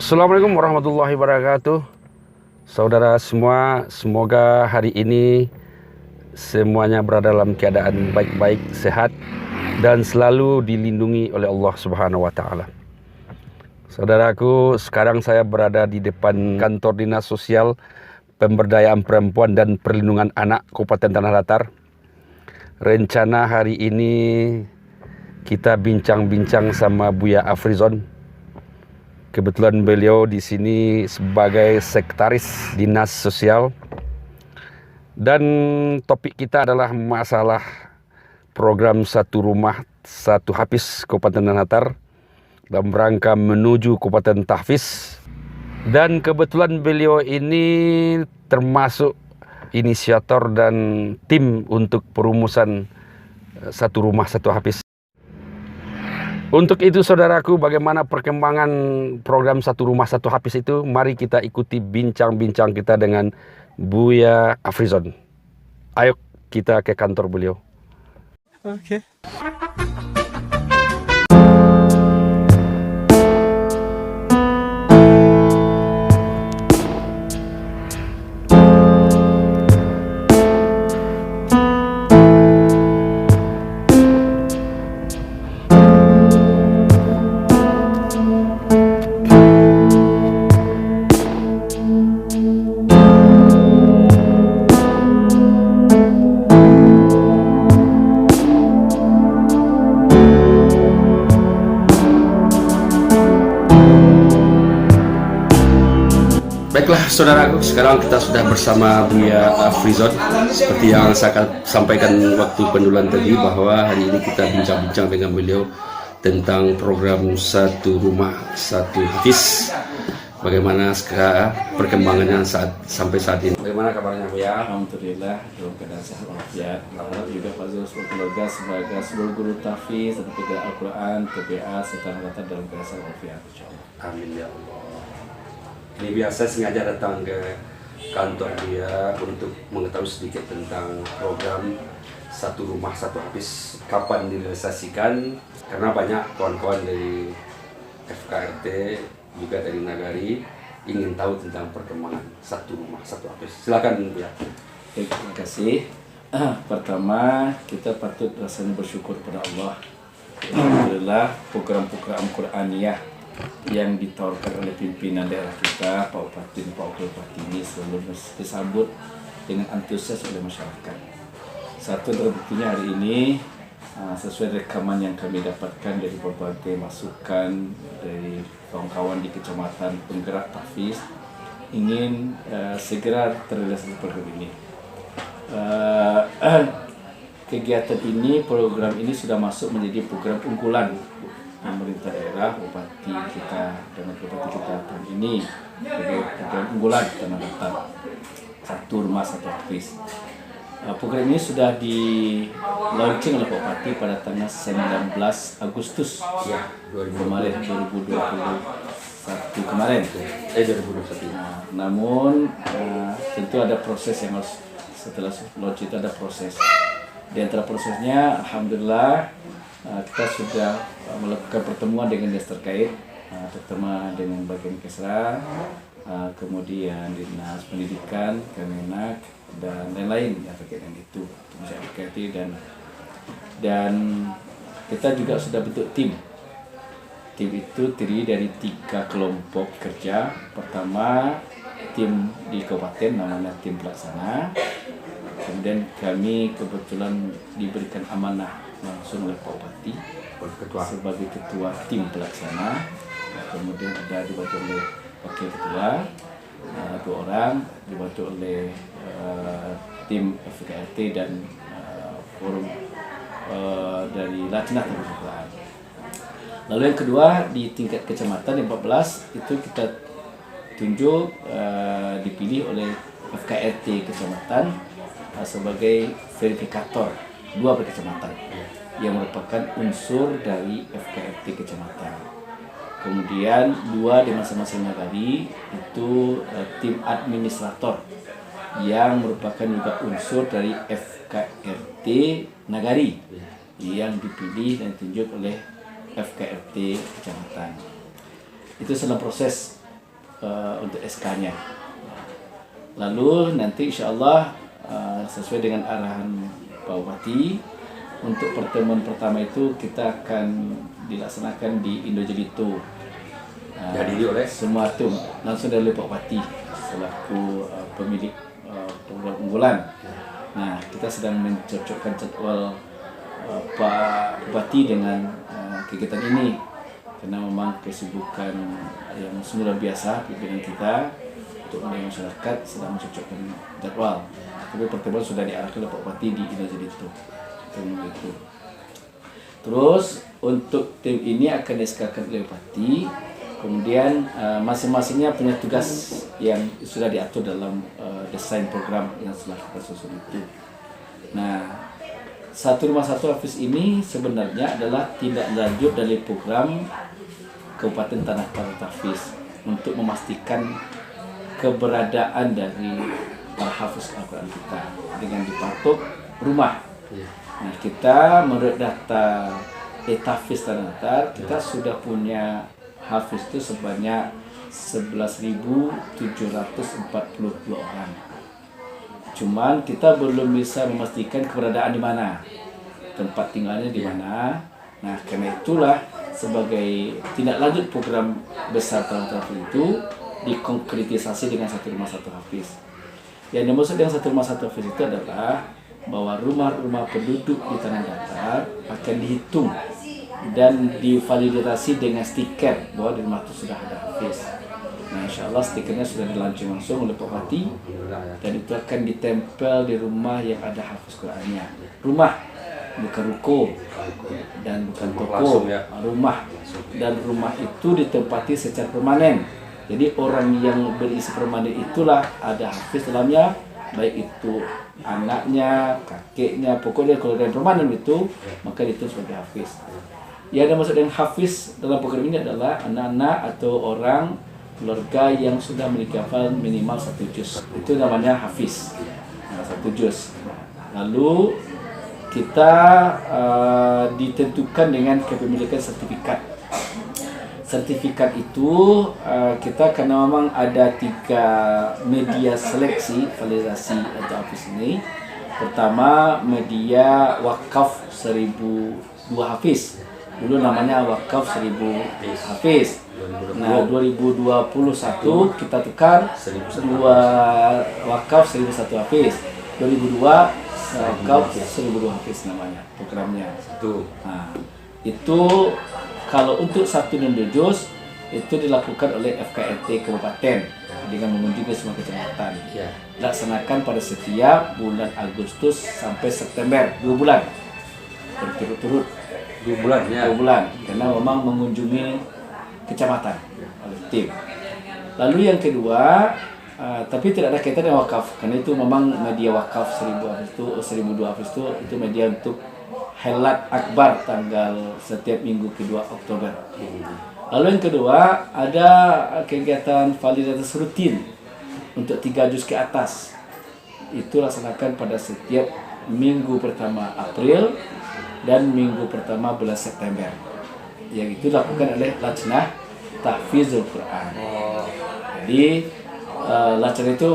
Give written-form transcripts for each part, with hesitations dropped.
Assalamualaikum warahmatullahi wabarakatuh. Saudara semua, semoga hari ini semuanya berada dalam keadaan baik-baik, sehat, dan selalu dilindungi oleh Allah Subhanahu wa Ta'ala. Saudaraku, sekarang saya berada di depan kantor Dinas Sosial Pemberdayaan Perempuan dan Perlindungan Anak Kabupaten Tanah Datar. Rencana hari ini kita bincang-bincang sama Buya Afrizon. Kebetulan beliau di sini sebagai sekretaris Dinas Sosial. Dan topik kita adalah masalah program Satu Rumah Satu Hafiz Kabupaten Tanah Datar dalam rangka menuju Kabupaten Tahfiz. Dan kebetulan beliau ini termasuk inisiator dan tim untuk perumusan Satu Rumah Satu Hafiz. Untuk itu saudaraku, bagaimana perkembangan program Satu Rumah Satu Hafiz itu? Mari kita ikuti bincang-bincang kita dengan Buya Afrizon. Ayo kita ke kantor beliau. Oke. Baiklah saudaraku, sekarang kita sudah bersama Buya Afrizon. Seperti yang saya sampaikan waktu pendulan tadi, bahwa hari ini kita bincang-bincang dengan beliau tentang program Satu Rumah Satu Hafiz. Bagaimana sekarang perkembangannya sampai saat ini? Bagaimana kabarnya Buya? Alhamdulillah dalam keadaan sehat walafiat. Alhamdulillah juga Fazil seluruh keluarga sebagai seluruh guru tahfiz dan pengajar Al-Quran, TPA serta datang dalam keadaan sehat walafiat. Insyaallah. Amin ya Allah. Ini biasa sengaja datang ke kantor dia untuk mengetahui sedikit tentang program Satu Rumah Satu Hafiz, kapan direalisasikan, karena banyak kawan-kawan dari FKRT juga dari Nagari ingin tahu tentang perkembangan Satu Rumah Satu Hafiz. Silakan ya. Baik, terima kasih. Pertama, kita patut rasanya bersyukur pada Allah. Alhamdulillah program-program Qur'aniyah yang ditawarkan oleh pimpinan daerah kita, Pak Bupati, Pak Wakil Bupati ini selalu disambut dengan antusias oleh masyarakat. Satu terbuktinya hari ini sesuai rekaman yang kami dapatkan dari berbagai masukan dari kawan-kawan di kecamatan penggerak tahfiz ingin segera terrealisasi program ini. Kegiatan ini, program ini sudah masuk menjadi program unggulan pemerintah daerah, bupati kita dengan bupati kita tahun ini sebagai program unggulan Tanah Datar Satu Rumah Satu Hafiz. Program ini sudah di launching oleh Pak Bupati pada tanggal 19 Agustus Ya, kemarin 2021 kemarin. 2021. Namun tentu ada proses yang harus setelah launch itu ada proses. Di antara prosesnya, alhamdulillah kita sudah melakukan pertemuan dengan dinas terkait, terutama dengan bagian Kesra, kemudian Dinas Pendidikan, Kemenak, dan lain-lain yang terkait dengan itu, dan kita juga sudah bentuk tim. Tim itu terdiri dari 3 kelompok kerja. Pertama, tim di kabupaten namanya tim pelaksana. Kemudian kami kebetulan diberikan amanah langsung oleh Pak Bupati sebagai ketua tim pelaksana. Kemudian ada dibantu oleh wakil ketua 2 orang, dibantu oleh tim FKRT dan forum dari Lajnah Kebangsaan. Lalu yang kedua, di tingkat kecamatan yang 14 itu kita tunjuk dipilih oleh FKRT kecamatan sebagai verifikator 2 kecamatan yang merupakan unsur dari FKRT kecamatan. Kemudian 2 di masing-masing nagari itu tim administrator yang merupakan juga unsur dari FKRT nagari yang dipilih dan ditunjuk oleh FKRT kecamatan. Itu sedang proses untuk SK-nya. Lalu nanti insya-Allah sesuai dengan arahan Pak Bupati, untuk pertemuan pertama itu kita akan dilaksanakan di Indojelito. Dihadiri oleh semua itu langsung dari Pak Bupati selaku pemilik program unggulan. Nah, kita sedang mencocokkan jadwal Pak Bupati dengan kegiatan ini, karena memang kesibukan yang semula biasa pimpinan kita untuk melayani masyarakat sedang mencocokkan jadwal. Tapi pertemuan sudah diarahkan oleh Pak Bupati di Indojelito. Itu. Terus untuk tim ini akan disekarkan oleh Bupati. Kemudian masing-masingnya punya tugas yang sudah diatur dalam desain program yang telah kita susun itu. Nah, satu rumah satu hafiz ini sebenarnya adalah tindak lanjut dari program Kabupaten Tanah Datar Tahfiz untuk memastikan keberadaan dari para hafiz Al-Quran kita dengan dipatok rumah. Nah, kita menurut data Tahfiz Tanah Datar, kita sudah punya hafiz itu sebanyak 11.742 orang. Cuman kita belum bisa memastikan keberadaan di mana, tempat tinggalnya di mana. Nah, karena itulah sebagai tindak lanjut program besar Tanah Datar itu dikonkretisasi dengan satu rumah satu hafiz. Yang dimaksud dengan satu rumah satu hafiz itu adalah bahwa rumah-rumah penduduk di Tanah Datar akan dihitung dan divalidasi dengan stiker bahwa di rumah itu sudah ada hafiz. Nah, insya Allah stikernya sudah dilaunching langsung oleh Pak Bupati dan itu akan ditempel di rumah yang ada hafiz Qurannya. Rumah, bukan ruko dan bukan toko, rumah. Dan rumah itu ditempati secara permanen. Jadi orang yang berisi permanen itulah ada hafiz dalamnya, baik itu anaknya, kakeknya, pokoknya kalau ada yang permanen itu, maka itu sebagai hafiz. Yang ada maksud dengan hafiz dalam program ini adalah anak-anak atau orang keluarga yang sudah memiliki hafal minimal 1 juz. Itu namanya hafiz. Nah, 1 juz. Lalu kita ditentukan dengan kepemilikan sertifikat. Sertifikat itu kita karena memang ada 3 media seleksi validasi atau hafiz ini. Pertama, media wakaf 1002 hafiz. Dulu namanya wakaf 1000 hafiz. Nah, 2021 kita tukar 2 wakaf 1001 hafiz. 2002 wakaf 1002 hafiz namanya programnya. Nah, itu kalau untuk 1 juz itu dilakukan oleh FKRT Kabupaten dengan mengunjungi semua kecamatan. Dilaksanakan pada setiap bulan Agustus sampai September, 2 bulan berturut-turut. 2 bulan ya. 2 bulan, karena memang mengunjungi kecamatan oleh tim. Lalu yang kedua, tapi tidak ada kaitan dengan wakaf, karena itu memang media wakaf 1000 hafiz itu 1002 hafiz itu media untuk Helat Akbar tanggal setiap minggu kedua Oktober. Lalu yang kedua, ada kegiatan validasi rutin untuk 3 juz ke atas. Itu laksanakan pada setiap minggu pertama April dan minggu pertama bulan September. Yang itu dilakukan oleh Lajnah Tahfizul Quran. Jadi Lajnah itu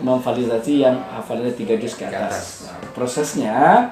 memvalidasi yang hafalannya 3 juz ke atas. Nah, prosesnya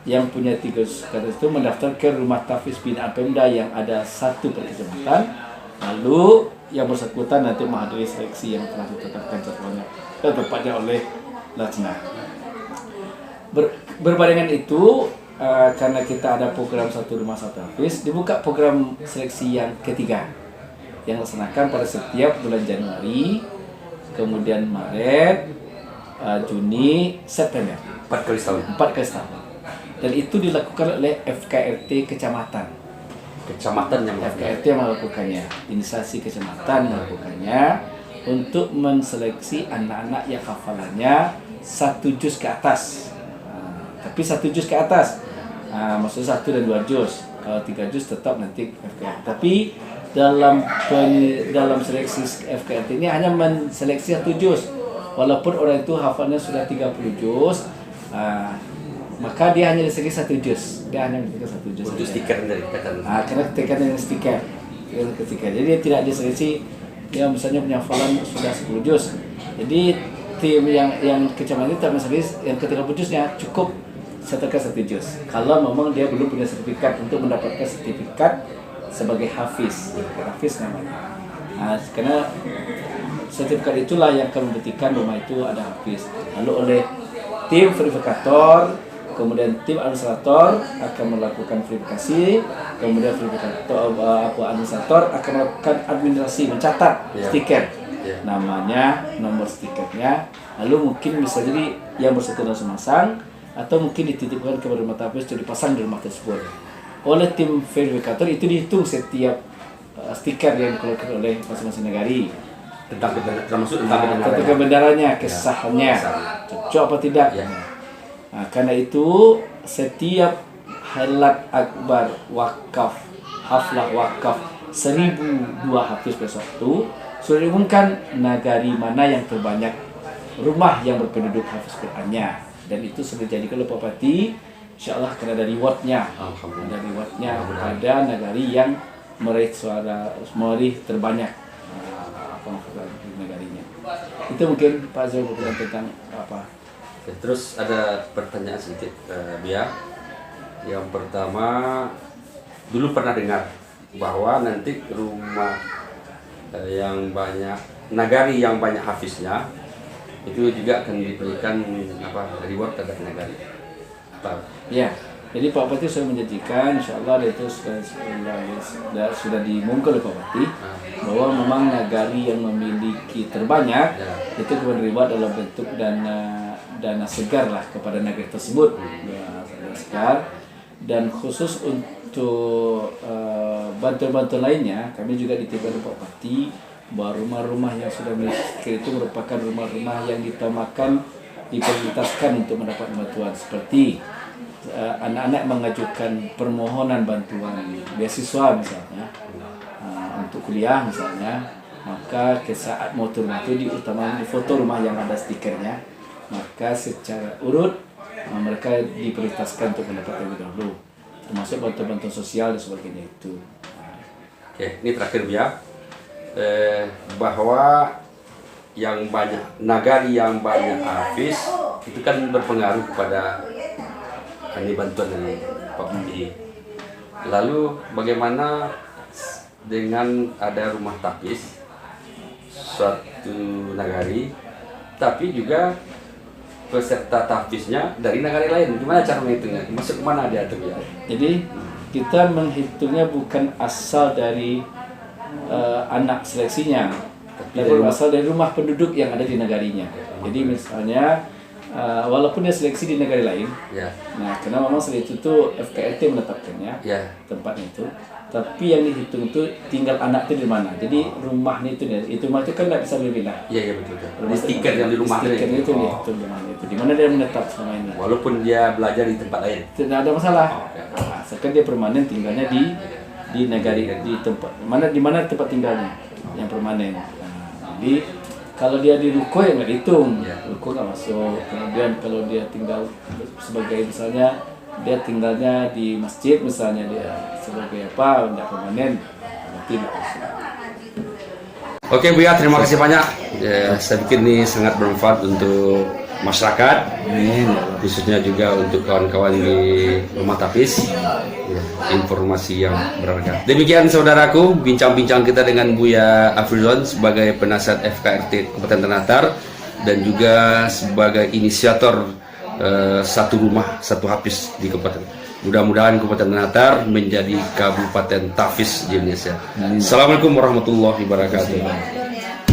yang punya 3 juz ke atas itu mendaftar ke rumah tahfiz binaan Pemda yang ada 1 per kecamatan. Lalu yang bersangkutan nanti menghadiri seleksi yang telah ditetapkan jadwalnya dan tepatnya oleh Lajnah. Berbarengan itu, karena kita ada program 1 rumah 1 hafiz, dibuka program seleksi yang ketiga yang dilaksanakan pada setiap bulan Januari, kemudian Maret, Juni, September. 4 kali setahun. 4 kali setahun. Dan itu dilakukan oleh FKRT kecamatan. Kecamatan yang FKRT yang melakukannya, instansi kecamatan melakukannya untuk menseleksi anak-anak yang hafalannya 1 juz ke atas. Tapi 1 juz ke atas, maksudnya 1 dan 2 juz. Kalau 3 juz tetap nanti FKRT. Tapi dalam seleksi FKRT ini hanya menseleksi 1 juz. Walaupun orang itu hafalnya sudah 30 juz, maka dia hanya diseleksi 1 juz. Dia hanya diseleksi 1 juz. Untuk stiker dari kata. Karena tekan dengan stiker. Jadi dia tidak diseleksi dia misalnya penyafalan sudah 10 juz. Jadi tim yang kecamatan itu yang ketika juznya cukup setelahkan 1 juz. Kalau memang dia belum punya sertifikat untuk mendapatkan sertifikat sebagai hafiz namanya. Nah, karena sertifikat itulah yang akan membuktikan rumah itu ada hafiz. Lalu oleh tim verifikator, kemudian tim administrator akan melakukan verifikasi, kemudian administrator akan melakukan administrasi, mencatat stiker, namanya, nomor stikernya. Lalu mungkin bisa jadi yang bersangkutan langsung masang, atau mungkin dititipkan kepada rumah hafiz untuk dipasang di rumah tersebut. Oleh tim verifikator itu dihitung setiap stiker yang dikeluarkan oleh masing-masing negari. Termasuk Tentang kebenarannya, kesahannya, cocok apa tidak. Nah, karena itu setiap halat akbar wakaf, haflah wakaf 1002 hafiz bersatu sudah diumumkan negari mana yang terbanyak rumah yang berpenduduk hafiz Qurannya, dan itu sudah dijadikan oleh Pak Bupati. InsyaAllah akan ada rewardnya, pada negari yang meraih terbanyak negarinya. Itu mungkin Pak Zul berbicara tentang apa. Terus ada pertanyaan sedikit, Bia. Yang pertama, dulu pernah dengar bahwa nanti rumah yang banyak nagari yang banyak hafiznya itu juga akan diberikan reward terhadap nagari. Ya, jadi Pak Bupati sudah menjanjikan, insyaAllah itu sudah diumumkan oleh Pak Bupati bahwa memang nagari yang memiliki terbanyak itu kemudian reward dalam bentuk dana segar lah kepada negara tersebut, dana segar. Dan khusus untuk bantuan-bantuan lainnya, kami juga ditiba oleh Pak Bupati bahwa rumah-rumah yang sudah memiliki itu merupakan rumah-rumah yang diprioritaskan untuk mendapat bantuan, seperti anak-anak mengajukan permohonan bantuan beasiswa misalnya, untuk kuliah misalnya, maka ke saat mau rumah itu diutamakan di foto rumah yang ada stikernya, maka secara urut mereka diprioritaskan untuk mendapatkan lebih dahulu, termasuk bantuan-bantuan sosial dan sebagainya itu. Oke, ini terakhir Bia, bahwa yang banyak nagari yang banyak hafiz itu kan berpengaruh kepada bantuan dari Pak Bupati. Lalu bagaimana dengan ada rumah tahfiz suatu nagari, tapi juga peserta tahfiznya dari negara lain? Gimana cara menghitungnya? Masuk kemana dia tuh ya? Jadi kita menghitungnya bukan asal dari anak seleksinya, tapi asal dari rumah penduduk yang ada di negarinya. Jadi misalnya walaupun dia seleksi di negara lain, nah karena memang selain itu tuh FKRT menetapkannya tempatnya itu, tapi yang dihitung itu tinggal anak itu di mana. Jadi rumahnya itu rumah itu kan nggak bisa pilih-pilih. Iya betul. Di stiker yang di rumah itu dihitung di mana itu, di mana dia menetap selama ini. Walaupun dia belajar di tempat lain, tidak ada masalah. Nah, sekarang dia permanen tinggalnya di negara, di tempat di mana tempat tinggalnya yang permanen. Nah, jadi kalau dia di ruko ya nggak dihitung, ruko nggak masuk. Kemudian kalau dia tinggal sebagai misalnya dia tinggalnya di masjid misalnya, dia sebagai apa nggak permanen, berarti nggak masuk. Oke Buya, terima kasih banyak. Saya pikir ini sangat bermanfaat untuk masyarakat, khususnya juga untuk kawan-kawan di rumah tahfiz. Informasi yang berharga. Demikian saudaraku, bincang-bincang kita dengan Buya Afrizon sebagai penasihat FKRT Kabupaten Tanah Datar dan juga sebagai inisiator satu rumah satu hafiz di kabupaten. Mudah-mudahan Kabupaten Tanah Datar menjadi kabupaten tahfiz di Indonesia. Assalamualaikum warahmatullahi wabarakatuh.